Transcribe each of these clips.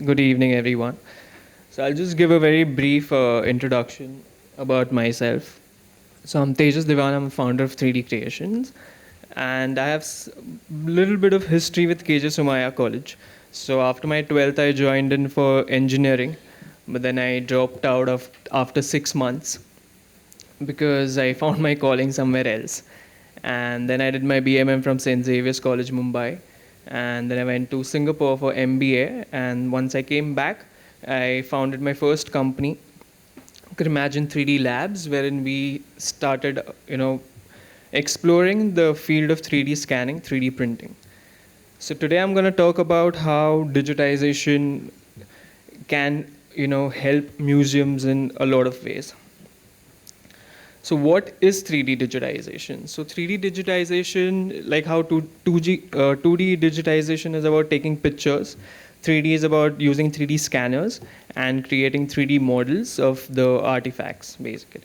Good evening, everyone. So I'll just give a very brief introduction about myself. So I'm Tejas Divan. I'm a founder of 3D Creations, and I have a little bit of history with KJ Sumaya College. So after my 12th, I joined in for engineering, but then I dropped out of after 6 months because I found my calling somewhere else. And then I did my BMM from St. Xavier's College, Mumbai. And then I went to Singapore for MBA. And once I came back, I founded my first company, Cremagine 3D Labs, wherein we started, exploring the field of 3D scanning, 3D printing. So today I'm going to talk about how digitization can, help museums in a lot of ways. So what is 3D digitization? So 3D digitization, like how 2D digitization is about taking pictures, 3D is about using 3D scanners and creating 3D models of the artifacts, basically.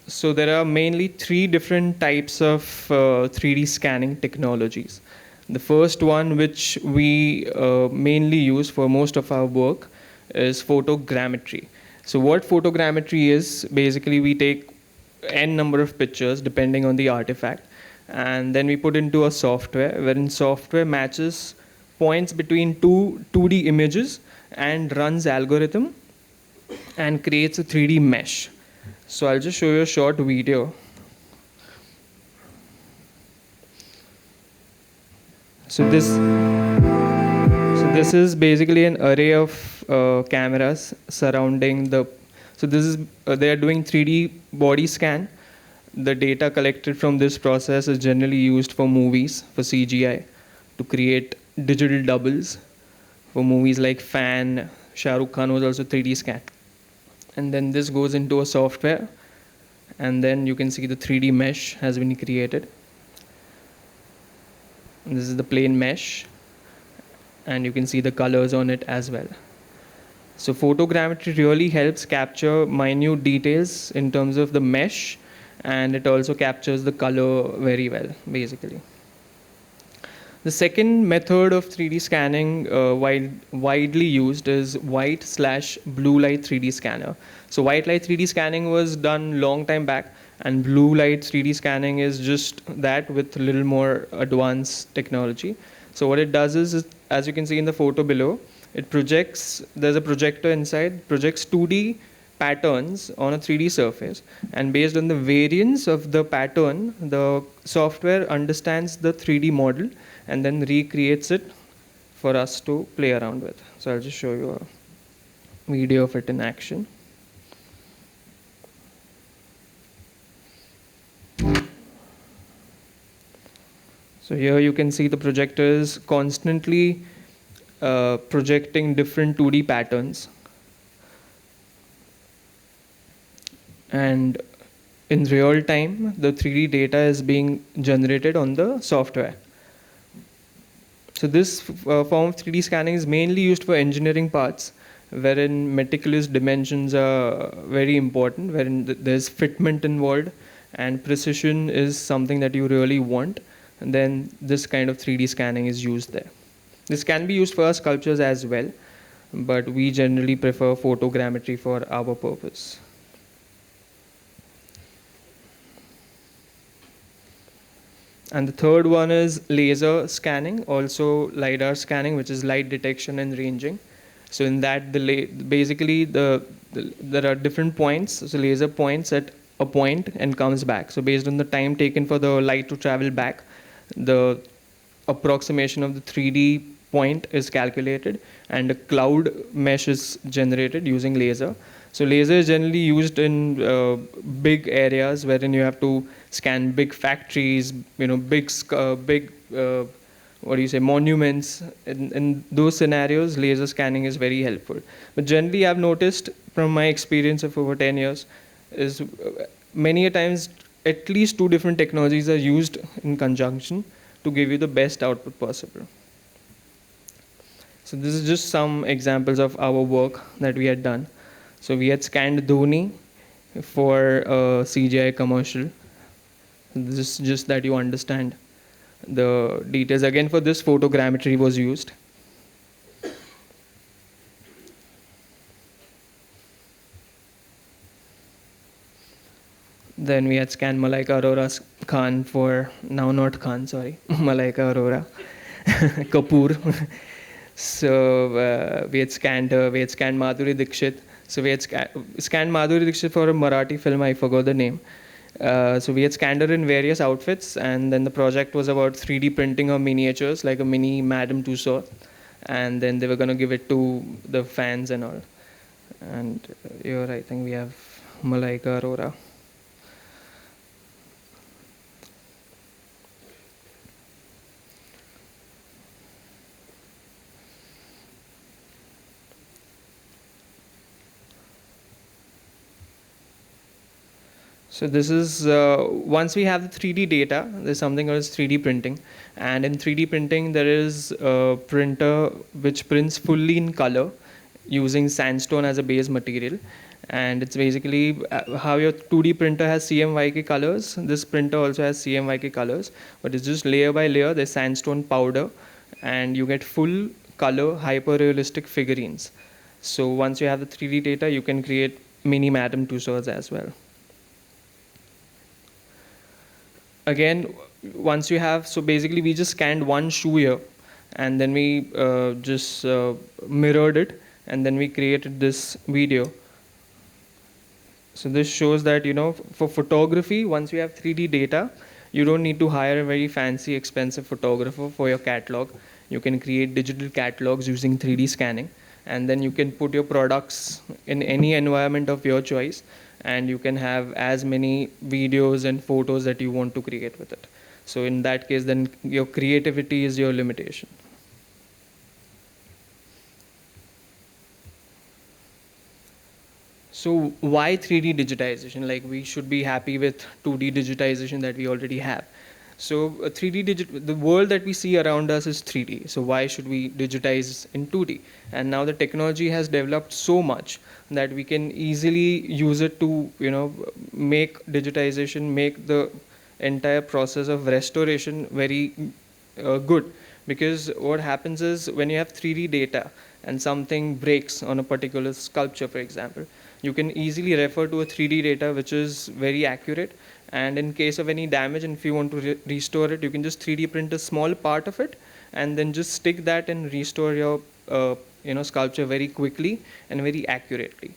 So there are mainly three different types of 3D scanning technologies. The first one, which we mainly use for most of our work, is photogrammetry. So what photogrammetry is, basically we take n number of pictures depending on the artifact, and then we put into a software, wherein software matches points between two 2D images and runs algorithm and creates a 3D mesh. So I'll just show you a short video. So this is basically an array of cameras surrounding the. So this is they are doing 3D body scan. The data collected from this process is generally used for movies, for CGI, to create digital doubles. For movies like Fan, Shah Rukh Khan was also 3D scan. And then this goes into a software, and then you can see the 3D mesh has been created. And this is the plain mesh, and you can see the colors on it as well. So photogrammetry really helps capture minute details in terms of the mesh, and it also captures the color very well, basically. The second method of 3D scanning widely used is white/blue light 3D scanner. So white light 3D scanning was done long time back, and blue light 3D scanning is just that with a little more advanced technology. So what it does is, as you can see in the photo below, it projects, there's a projector inside, projects 2D patterns on a 3D surface, and based on the variance of the pattern, the software understands the 3D model and then recreates it for us to play around with. So I'll just show you a video of it in action. So here you can see the projector is constantly projecting different 2D patterns. And in real time, the 3D data is being generated on the software. So this form of 3D scanning is mainly used for engineering parts, wherein meticulous dimensions are very important, wherein there's fitment involved, and precision is something that you really want. And then this kind of 3D scanning is used there. This can be used for our sculptures as well, but we generally prefer photogrammetry for our purpose. And the third one is laser scanning, also LiDAR scanning, which is light detection and ranging. So in that, basically there are different points. So laser points at a point and comes back. So based on the time taken for the light to travel back, the approximation of the 3D point is calculated, and a cloud mesh is generated using laser. So laser is generally used in big areas wherein you have to scan big factories, big monuments. In those scenarios, laser scanning is very helpful. But generally, I've noticed from my experience of over 10 years, is many a times at least two different technologies are used in conjunction to give you the best output possible. So this is just some examples of our work that we had done. So we had scanned Dhoni for a CGI commercial. This is just that you understand the details. Again, for this, photogrammetry was used. Then we had scanned Malaika Arora's Khan for, now not Khan, sorry, Malaika Arora, Kapoor. So we had scanned Madhuri Dixit. So we had scanned Madhuri Dixit for a Marathi film, I forgot the name. So we had scanned her in various outfits, and then the project was about 3D printing her miniatures, like a mini Madame Tussauds, and then they were going to give it to the fans and all. And here I think we have Malaika Arora. So this is, once we have the 3D data, there's something called 3D printing. And in 3D printing, there is a printer which prints fully in color using sandstone as a base material. And it's basically how your 2D printer has CMYK colors. This printer also has CMYK colors, but it's just layer by layer. There's sandstone powder, and you get full color, hyper-realistic figurines. So once you have the 3D data, you can create mini Madame Tussauds as well. Again, once you have, so basically we just scanned one shoe here, and then we just mirrored it, and then we created this video. So this shows that, for photography, once you have 3D data, you don't need to hire a very fancy, expensive photographer for your catalog. You can create digital catalogs using 3D scanning, and then you can put your products in any environment of your choice, and you can have as many videos and photos that you want to create with it. So in that case, then your creativity is your limitation. So why 3D digitization? Like, we should be happy with 2D digitization that we already have. So 3D the world that we see around us is 3D. So why should we digitize in 2D? And now the technology has developed so much that we can easily use it to, make digitization, make the entire process of restoration very good. Because what happens is, when you have 3D data and something breaks on a particular sculpture, for example, you can easily refer to a 3D data which is very accurate. And in case of any damage, and if you want to restore it, you can just 3D print a small part of it, and then just stick that and restore your sculpture very quickly and very accurately.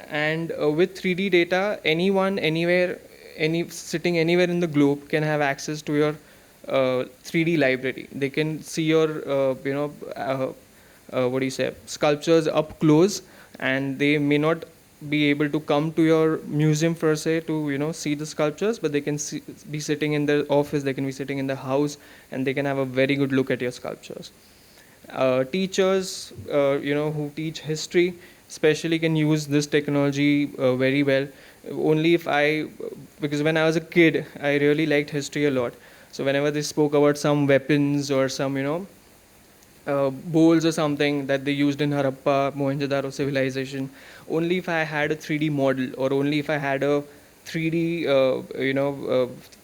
And with 3D data, anyone, anywhere, sitting anywhere in the globe can have access to your 3D library. They can see your sculptures up close, and they may not be able to come to your museum per se to see the sculptures, but they can be sitting in their office, they can be sitting in the house, and they can have a very good look at your sculptures. Teachers who teach history especially can use this technology very well. Because when I was a kid, I really liked history a lot. So whenever they spoke about some weapons or some bowls or something that they used in Harappa, Mohenjo-daro civilization, only if I had a 3D model, or only if I had a 3D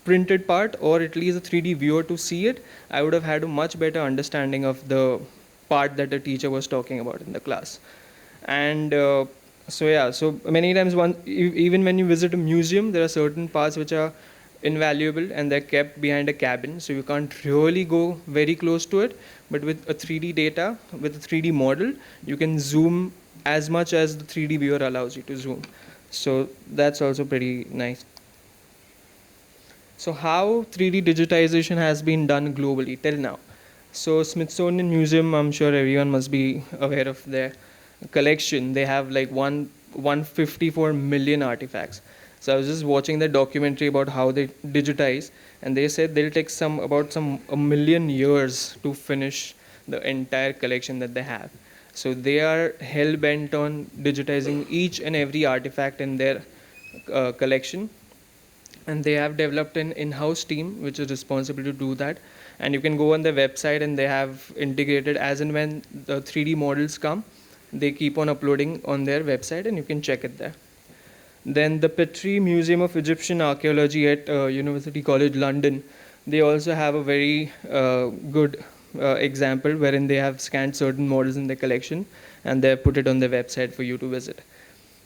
printed part, or at least a 3D viewer to see it, I would have had a much better understanding of the part that the teacher was talking about in the class. And so many times, even when you visit a museum, there are certain parts which are invaluable and they're kept behind a cabin, so you can't really go very close to it. But with a 3D data, with a 3D model, you can zoom as much as the 3D viewer allows you to zoom. So that's also pretty nice. So how 3D digitization has been done globally till now? So Smithsonian Museum, I'm sure everyone must be aware of their collection. They have like 154 million artifacts. So I was just watching the documentary about how they digitize, and they said they'll take a million years to finish the entire collection that they have. So they are hell bent on digitizing each and every artifact in their collection, and they have developed an in-house team which is responsible to do that. And you can go on their website, and they have integrated, as and when the 3D models come, they keep on uploading on their website, and you can check it there. Then the Petrie Museum of Egyptian Archaeology at University College London, they also have a very good example wherein they have scanned certain models in their collection, and they have put it on their website for you to visit.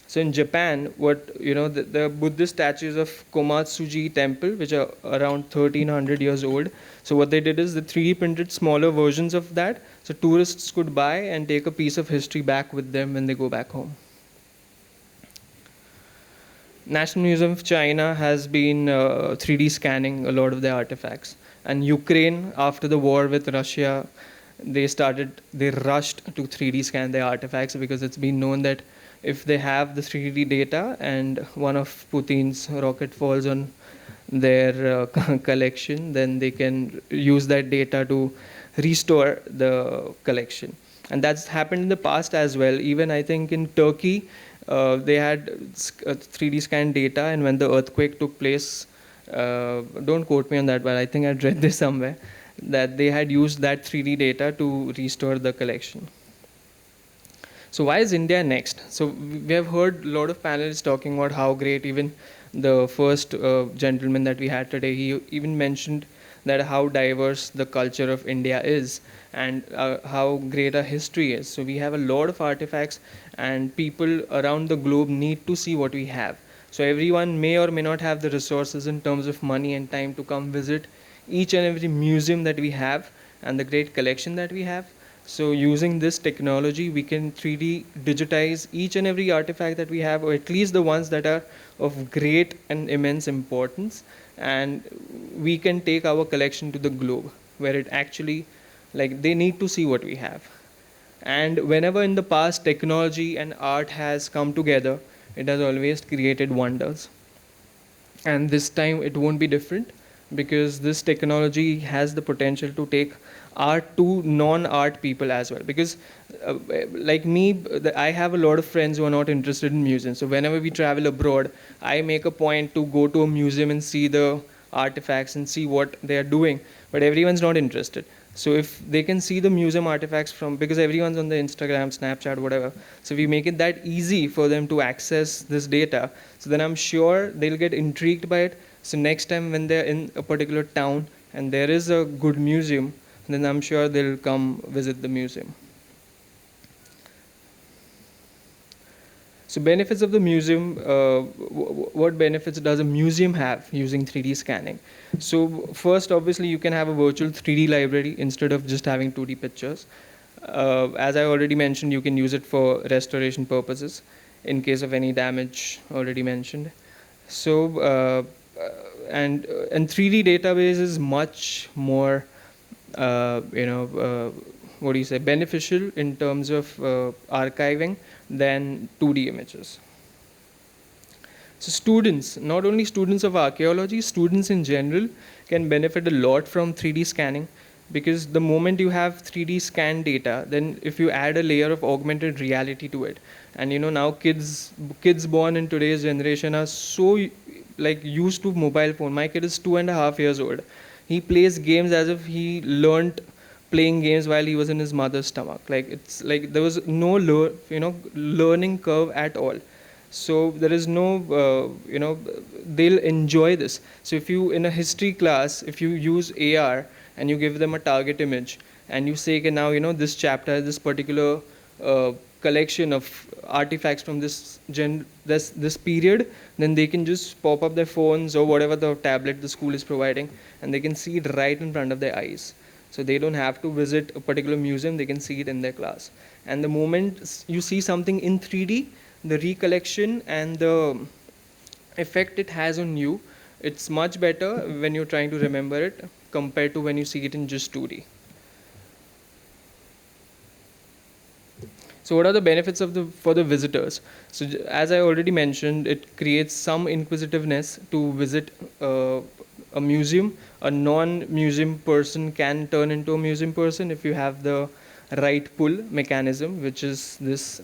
So in Japan, the Buddhist statues of Komatsuji temple, which are around 1300 years old. So what they did is they 3D printed smaller versions of that, so tourists could buy and take a piece of history back with them when they go back home. National Museum of China has been 3D scanning a lot of their artifacts. And Ukraine, after the war with Russia, they rushed to 3D scan their artifacts, because it's been known that if they have the 3D data and one of Putin's rocket falls on their collection, then they can use that data to restore the collection. And that's happened in the past as well. Even I think in Turkey, they had 3D scan data, and when the earthquake took place, don't quote me on that, but I think I'd read this somewhere, that they had used that 3D data to restore the collection. So why is India next? So we have heard a lot of panelists talking about how great, even the first gentleman that we had today, he even mentioned that how diverse the culture of India is, and how great our history is. So we have a lot of artifacts, and people around the globe need to see what we have. So everyone may or may not have the resources in terms of money and time to come visit each and every museum that we have and the great collection that we have. So using this technology, we can 3D digitize each and every artifact that we have, or at least the ones that are of great and immense importance. And we can take our collection to the globe, where it actually, like, they need to see what we have. And whenever in the past technology and art has come together, it has always created wonders. And this time it won't be different, because this technology has the potential to take art to non-art people as well. Because like me, I have a lot of friends who are not interested in museums. So whenever we travel abroad, I make a point to go to a museum and see the artifacts and see what they are doing. But everyone's not interested. So if they can see the museum artifacts from, because everyone's on the Instagram, Snapchat, whatever. So we make it that easy for them to access this data. So then I'm sure they'll get intrigued by it. So next time when they're in a particular town and there is a good museum, then I'm sure they'll come visit the museum. So benefits of the museum, what benefits does a museum have using 3D scanning? So first, obviously, you can have a virtual 3D library instead of just having 2D pictures. As I already mentioned, you can use it for restoration purposes in case of any damage already mentioned. So, and 3D database is much more, beneficial in terms of archiving than 2D images. So students, not only students of archaeology, students in general can benefit a lot from 3D scanning, because the moment you have 3D scan data, then if you add a layer of augmented reality to it, and now kids born in today's generation are so used to mobile phone. My kid is 2.5 years old. He plays games as if he learned playing games while he was in his mother's stomach. It's like there was no learning curve at all. So there is no they'll enjoy this. So if you, in a history class, if you use AR and you give them a target image and you say, okay, now this chapter, this particular collection of artifacts from this period, then they can just pop up their phones or whatever the tablet the school is providing, and they can see it right in front of their eyes. So they don't have to visit a particular museum, they can see it in their class. And the moment you see something in 3D, the recollection and the effect it has on you, it's much better when you're trying to remember it compared to when you see it in just 2D. So what are the benefits for the visitors? So as I already mentioned, it creates some inquisitiveness to visit a museum. A non-museum person can turn into a museum person if you have the right pull mechanism, which is this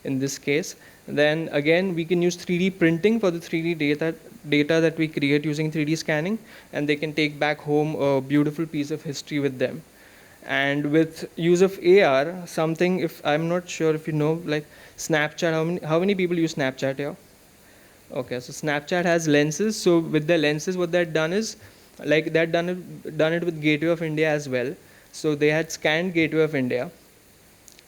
in this case. Then again, we can use 3D printing for the 3D data that we create using 3D scanning, and they can take back home a beautiful piece of history with them. And with use of AR, something, if I'm not sure if you know, like Snapchat, how many people use Snapchat here? Okay, so Snapchat has lenses. So with the lenses, what they've done is, like they've done it with Gateway of India as well. So they had scanned Gateway of India,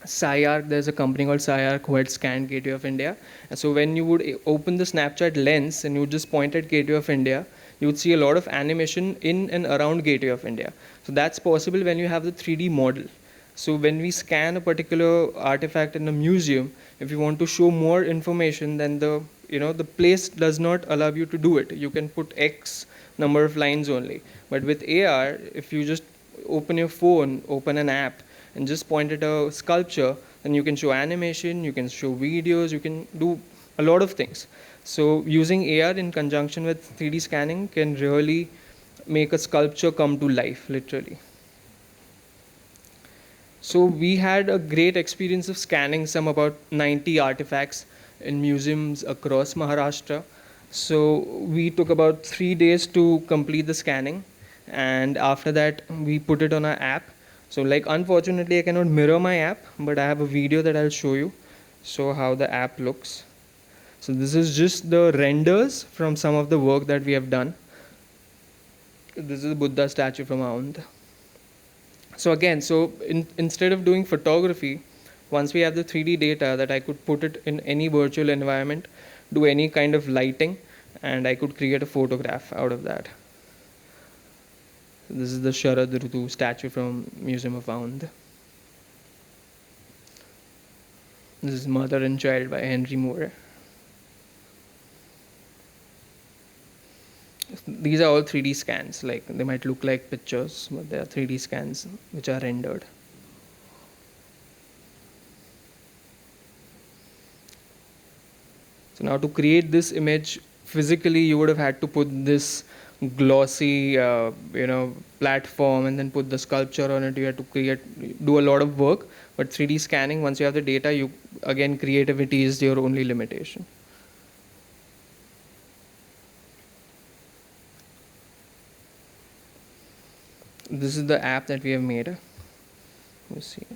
SciArc, there's a company called SciArc who had scanned Gateway of India. And so when you would open the Snapchat lens and you would just point at Gateway of India, you would see a lot of animation in and around Gateway of India. So that's possible when you have the 3D model. So when we scan a particular artifact in a museum, if you want to show more information, then the place does not allow you to do it. You can put X number of lines only. But with AR, if you just open your phone, open an app, and just point at a sculpture, then you can show animation, you can show videos, you can do a lot of things. So using AR in conjunction with 3D scanning can really make a sculpture come to life, literally. So we had a great experience of scanning some about 90 artifacts in museums across Maharashtra. So we took about 3 days to complete the scanning, and after that we put it on our app. So like unfortunately I cannot mirror my app, but I have a video that I'll show you, so how the app looks. So this is just the renders from some of the work that we have done. This is a Buddha statue from Aund. So again, instead of doing photography, once we have the 3D data, that I could put it in any virtual environment, do any kind of lighting, and I could create a photograph out of that. This is the Sharad Rutu statue from Museum of Aund. This is Mother and Child by Henry Moore. These are all 3D scans. Like, they might look like pictures, but they are 3D scans which are rendered. So now to create this image physically, you would have had to put this glossy platform and then put the sculpture on it. You had to do a lot of work. But 3D scanning, once you have the data, again, creativity is your only limitation. This is the app that we have made. Let's see.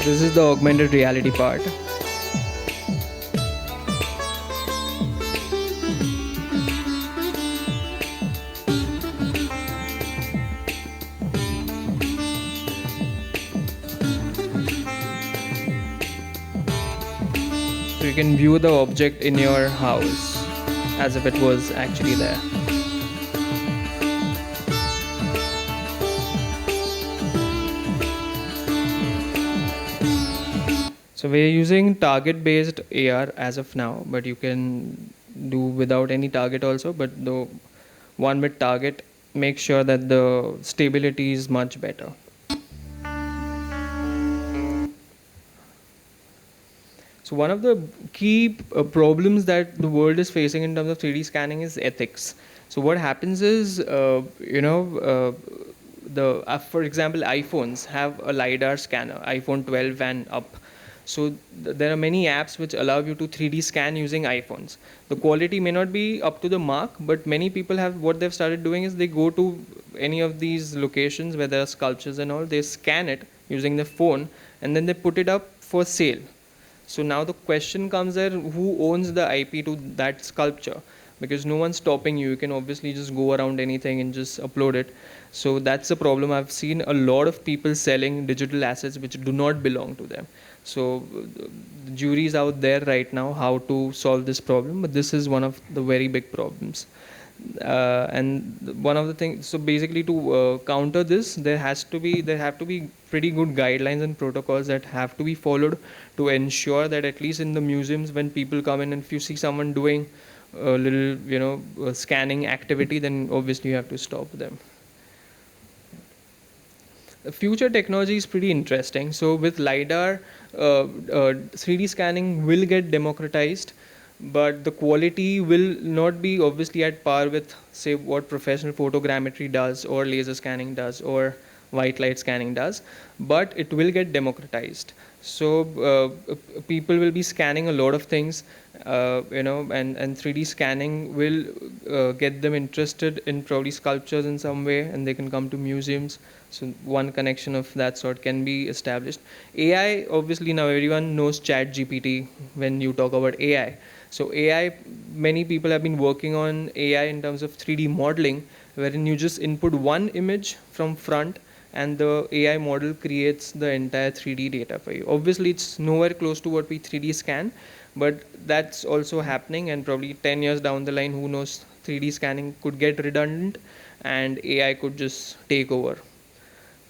This is the augmented reality part. So you can view the object in your house as if it was actually there. So we're using target-based AR as of now, but you can do without any target also. But the one with target, make sure that the stability is much better. So one of the key problems that the world is facing in terms of 3D scanning is ethics. So what happens is, for example, iPhones have a LiDAR scanner, iPhone 12 and up. So there are many apps which allow you to 3D scan using iPhones. The quality may not be up to the mark, but many people what they've started doing is they go to any of these locations where there are sculptures and all, they scan it using the phone, and then they put it up for sale. So now the question comes there, who owns the IP to that sculpture? Because no one's stopping you. You can obviously just go around anything and just upload it. So that's a problem. I've seen a lot of people selling digital assets which do not belong to them. So the jury's out there right now how to solve this problem, but this is one of the very big problems. And one of the things, so basically to counter this, there have to be pretty good guidelines and protocols that have to be followed to ensure that at least in the museums, when people come in, and if you see someone doing a little, scanning activity, then obviously you have to stop them. Future technology is pretty interesting. So with LiDAR, 3D scanning will get democratized, but the quality will not be obviously at par with, say, what professional photogrammetry does, or laser scanning does, or white light scanning does, but it will get democratized. So people will be scanning a lot of things, and 3D scanning will get them interested in probably sculptures in some way, and they can come to museums. So one connection of that sort can be established. AI, obviously now everyone knows Chat GPT when you talk about AI. So AI, many people have been working on AI in terms of 3D modeling, wherein you just input one image from front, and the AI model creates the entire 3D data for you. Obviously, it's nowhere close to what we 3D scan, but that's also happening, and probably 10 years down the line, who knows, 3D scanning could get redundant and AI could just take over.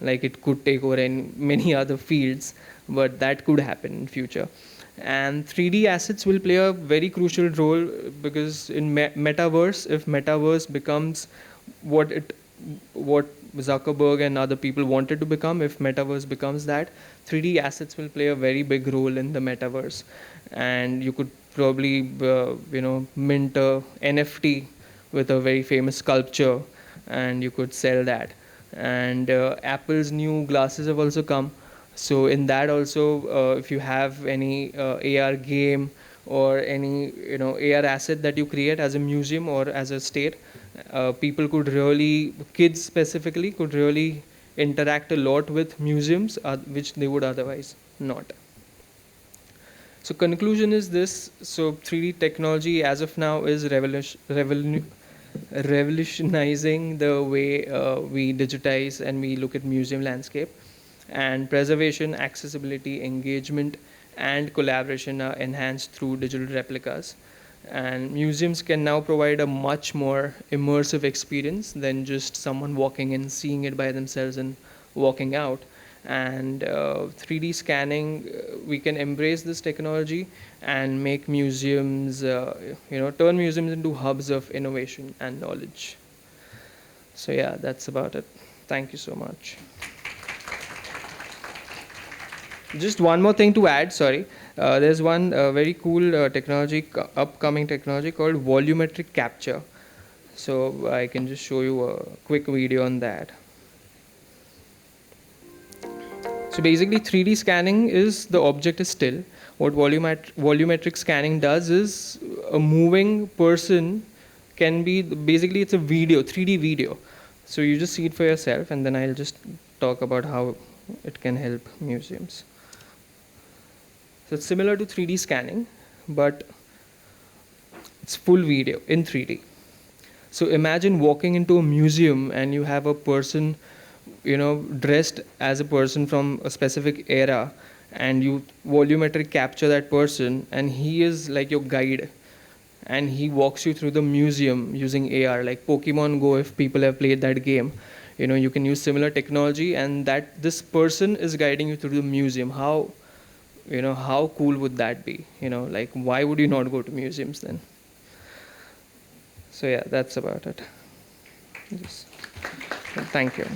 Like it could take over in many other fields, but that could happen in future. And 3D assets will play a very crucial role, because in metaverse, if metaverse becomes what Zuckerberg and other people wanted to become, if metaverse becomes that, 3D assets will play a very big role in the metaverse. And you could probably mint a NFT with a very famous sculpture, and you could sell that. And Apple's new glasses have also come. So in that also, if you have any AR game or any AR asset that you create as a museum or as a state, people could really, kids specifically, could really interact a lot with museums, which they would otherwise not. So conclusion is this: so 3D technology as of now is revolutionizing the way we digitize and we look at museum landscape. And preservation, accessibility, engagement, and collaboration are enhanced through digital replicas. And museums can now provide a much more immersive experience than just someone walking in, seeing it by themselves, and walking out. And 3D scanning, we can embrace this technology and make museums, turn museums into hubs of innovation and knowledge. So yeah, that's about it. Thank you so much. Just one more thing to add, sorry. There's one very cool upcoming technology called volumetric capture. So I can just show you a quick video on that. So basically 3D scanning is the object is still. What volumetric scanning does is a moving person can be, basically it's a video, 3D video. So you just see it for yourself, and then I'll just talk about how it can help museums. So it's similar to 3D scanning, but it's full video in 3D. So imagine walking into a museum and you have a person, dressed as a person from a specific era, and you volumetric capture that person, and he is like your guide, and he walks you through the museum using AR, like Pokemon Go, if people have played that game. You can use similar technology, and that this person is guiding you through the museum. How cool would that be? Like, why would you not go to museums then? So yeah, that's about it. Thank you.